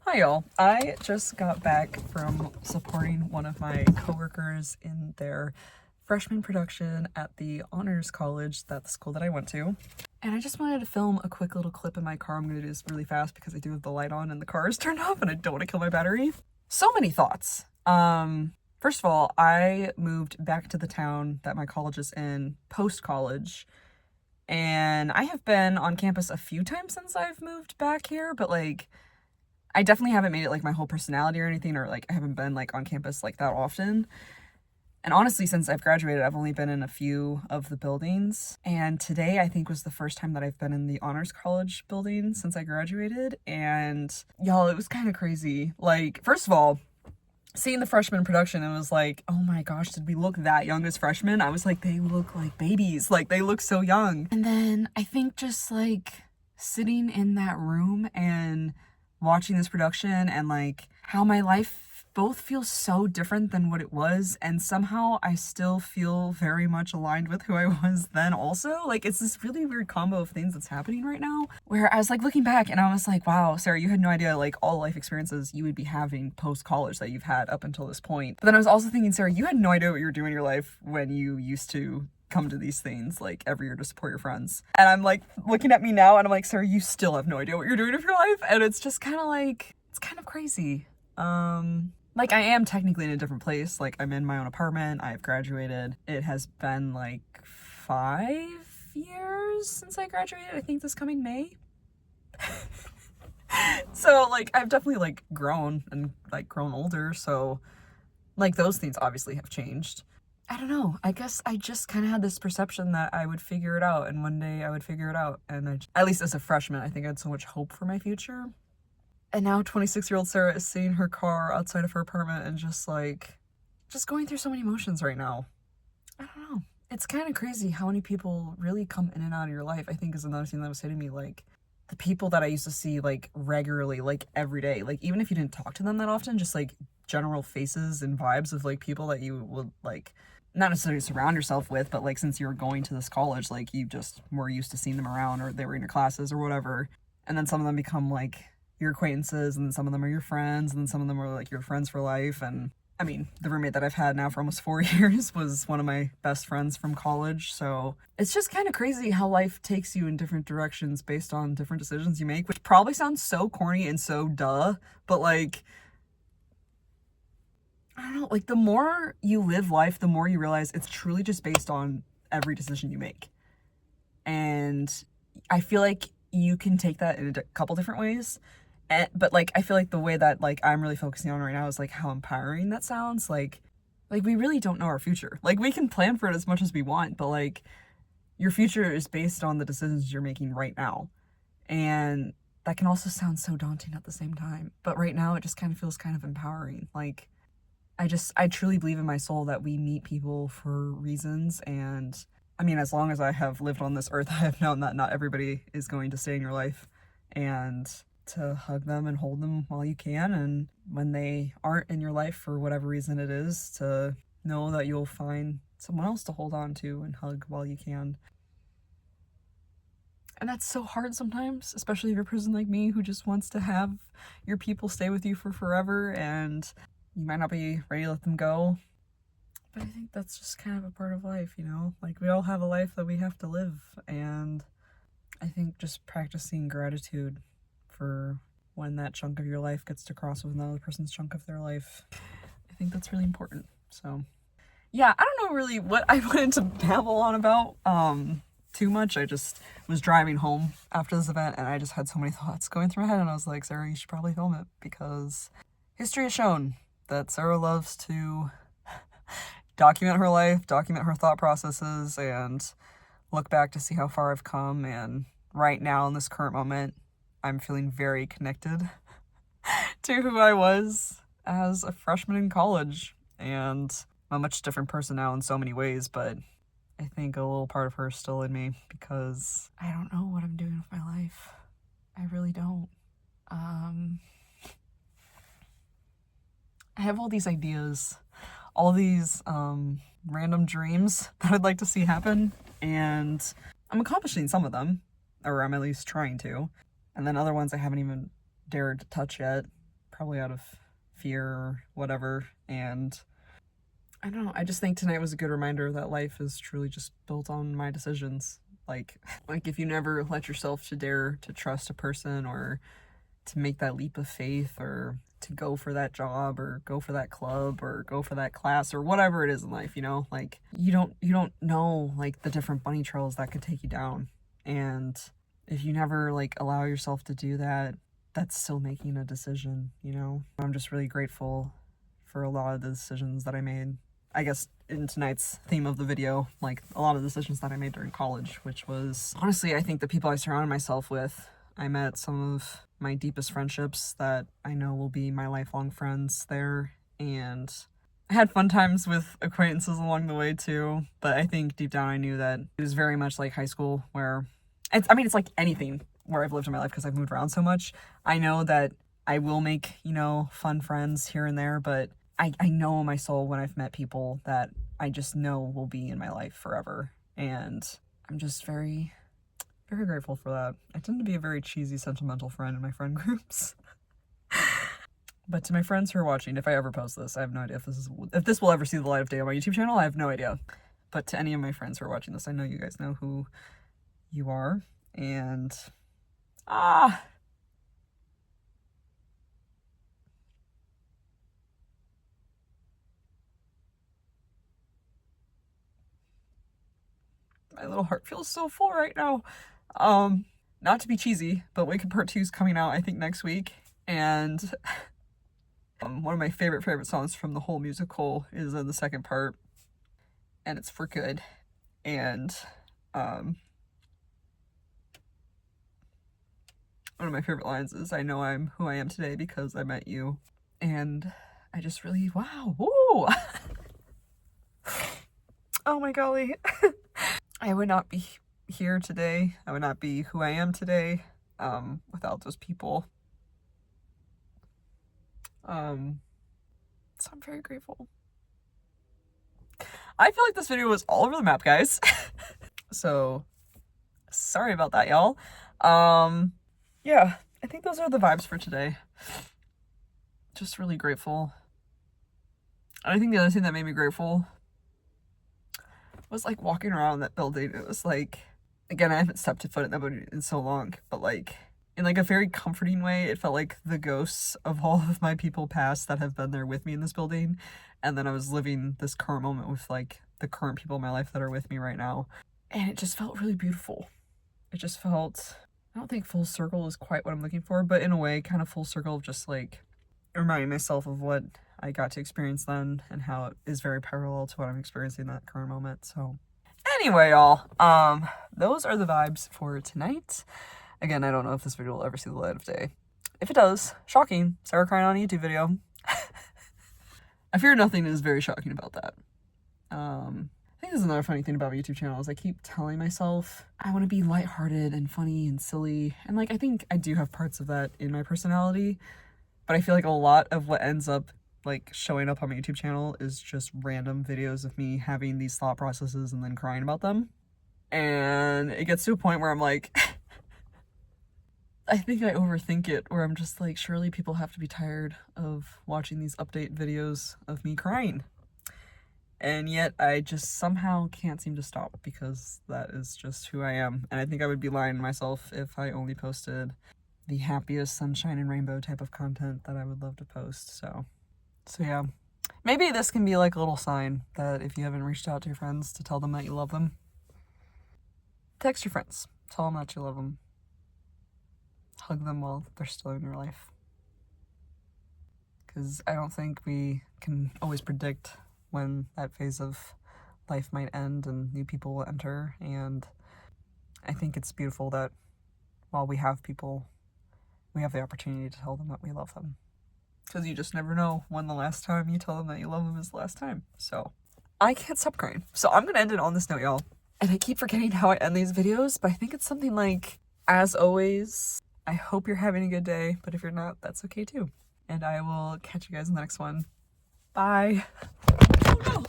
Hi y'all. I just got back from supporting one of my coworkers in their freshman production at the honors college, that's the school that I went to. And I just wanted to film a quick little clip in my car. I'm gonna do this really fast because I do have the light on and the car is turned off and I don't want to kill my battery. So many thoughts. First of all, I moved back to the town that my college is in post-college. And I have been on campus a few times since I've moved back here, but like I definitely haven't made it like my whole personality or anything, or like I haven't been like on campus like that often. And honestly, since I've graduated, I've only been in a few of the buildings. And today I think was the first time that I've been in the honors college building since I graduated. And y'all, it was kind of crazy. Like, first of all, seeing the freshman production, it was like, oh my gosh, did we look that young as freshmen? I was like, they look like babies. Like, they look so young. And then I think just like sitting in that room and watching this production and like how my life both feels so different than what it was, and somehow I still feel very much aligned with who I was then also. Like, it's this really weird combo of things that's happening right now where I was like looking back and I was like, wow, Sarah, you had no idea like all life experiences you would be having post-college that you've had up until this point. But then I was also thinking, Sarah, you had no idea what you were doing in your life when you used to come to these things like every year to support your friends. And I'm like looking at me now and I'm like, Sarah, you still have no idea what you're doing with your life. And it's just kind of like, it's kind of crazy. Like, I am technically in a different place. Like, I'm in my own apartment. I've graduated. It has been like 5 years since I graduated. I think this coming May. So like I've definitely like grown and like grown older. So like those things obviously have changed. I don't know. I guess I just kind of had this perception that I would figure it out and one day I would figure it out. And at least as a freshman, I think I had so much hope for my future. And now 26-year-old Sarah is sitting in her car outside of her apartment and just going through so many emotions right now. I don't know. It's kind of crazy how many people really come in and out of your life, I think is another thing that was hitting me. Like, the people that I used to see like regularly, like every day, like even if you didn't talk to them that often, just like general faces and vibes of like people that you would like not necessarily surround yourself with, but like since you were going to this college, like you just were used to seeing them around or they were in your classes or whatever. And then some of them become like your acquaintances, and then some of them are your friends, and then some of them are like your friends for life. And I mean, the roommate that I've had now for almost 4 years was one of my best friends from college. So it's just kind of crazy how life takes you in different directions based on different decisions you make, which probably sounds so corny and so duh, but like, I don't know, like the more you live life, the more you realize it's truly just based on every decision you make. And I feel like you can take that in a couple different ways. But like I feel like the way that like I'm really focusing on right now is like how empowering that sounds. Like we really don't know our future. Like, we can plan for it as much as we want, but like your future is based on the decisions you're making right now. And that can also sound so daunting at the same time. But right now it just kind of feels kind of empowering. Like I truly believe in my soul that we meet people for reasons. And I mean, as long as I have lived on this earth, I have known that not everybody is going to stay in your life. And to hug them and hold them while you can, and when they aren't in your life for whatever reason it is, to know that you'll find someone else to hold on to and hug while you can. And that's so hard sometimes, especially if you're a person like me who just wants to have your people stay with you for forever, and you might not be ready to let them go. But I think that's just kind of a part of life, you know? Like, we all have a life that we have to live, and I think just practicing gratitude for when that chunk of your life gets to cross with another person's chunk of their life, I think that's really important. So yeah, I don't know really what I wanted to babble on about too much. I just was driving home after this event and I just had so many thoughts going through my head, and I was like, Sarah, you should probably film it, because history has shown that Sarah loves to document her life, document her thought processes, and look back to see how far I've come. And right now in this current moment, I'm feeling very connected to who I was as a freshman in college. And I'm a much different person now in so many ways, but I think a little part of her is still in me, because I don't know what I'm doing with my life. I really don't. I have all these ideas, all these random dreams that I'd like to see happen, and I'm accomplishing some of them, or I'm at least trying to. And then other ones I haven't even dared to touch yet. probably out of fear or whatever. And I don't know, I just think tonight was a good reminder that life is truly just built on my decisions. Like if you never let yourself to dare to trust a person or to make that leap of faith or to go for that job or go for that club or go for that class or whatever it is in life, you know, like you don't know like the different bunny trails that could take you down. And if you never like allow yourself to do that, that's still making a decision, you know. I'm just really grateful for a lot of the decisions that I made. I guess in tonight's theme of the video, like a lot of decisions that I made during college, which was honestly, I think the people I surrounded myself with, I met some of my deepest friendships that I know will be my lifelong friends there. And I had fun times with acquaintances along the way too. But I think deep down I knew that it was very much like high school where it's like anything where I've lived in my life because I've moved around so much. I know that I will make, you know, fun friends here and there, but I know in my soul when I've met people that I just know will be in my life forever. And I'm just very, very grateful for that. I tend to be a very cheesy, sentimental friend in my friend groups. But to my friends who are watching, if I ever post this, I have no idea if this will ever see the light of day on my YouTube channel. I have no idea. But to any of my friends who are watching this, I know you guys know who you are. And my little heart feels so full right now. Not to be cheesy, but Wicked Part 2 is coming out, I think, next week. And one of my favorite songs from the whole musical is in the second part. And it's For Good. And one of my favorite lines is, I know I'm who I am today because I met you. And I just really, wow, woo! Oh my golly. I would not be here today. I would not be who I am today without those people. So I'm very grateful. I feel like this video was all over the map, guys. So sorry about that, y'all. Yeah, I think those are the vibes for today. Just really grateful. I think the other thing that made me grateful was like walking around that building. It was like, again, I haven't stepped a foot in that building in so long, but like in like a very comforting way, it felt like the ghosts of all of my people past that have been there with me in this building. And then I was living this current moment with like the current people in my life that are with me right now. And it just felt really beautiful. It just felt, I don't think full circle is quite what I'm looking for, but in a way, kind of full circle of just like reminding myself of what I got to experience then and how it is very parallel to what I'm experiencing in that current moment. So anyway, y'all, those are the vibes for tonight. Again, I don't know if this video will ever see the light of day. If it does, shocking, Sarah crying on a YouTube video. I fear nothing is very shocking about that. I think this is another funny thing about my YouTube channel is I keep telling myself I want to be lighthearted and funny and silly. And like, I think I do have parts of that in my personality, but I feel like a lot of what ends up like showing up on my YouTube channel is just random videos of me having these thought processes and then crying about them. And it gets to a point where I'm like, I think I overthink it, where I'm just like, surely people have to be tired of watching these update videos of me crying. And yet I just somehow can't seem to stop because that is just who I am. And I think I would be lying to myself if I only posted the happiest sunshine and rainbow type of content that I would love to post. So yeah, maybe this can be like a little sign that if you haven't reached out to your friends to tell them that you love them, text your friends, tell them that you love them, hug them while they're still in your life. Because I don't think we can always predict when that phase of life might end and new people will enter. And I think it's beautiful that while we have people, we have the opportunity to tell them that we love them. Because you just never know when the last time you tell them that you love them is the last time. So I can't stop crying. So I'm going to end it on this note, y'all. And I keep forgetting how I end these videos, but I think it's something like, as always, I hope you're having a good day, but if you're not, that's okay too. And I will catch you guys in the next one. Bye. Oh no!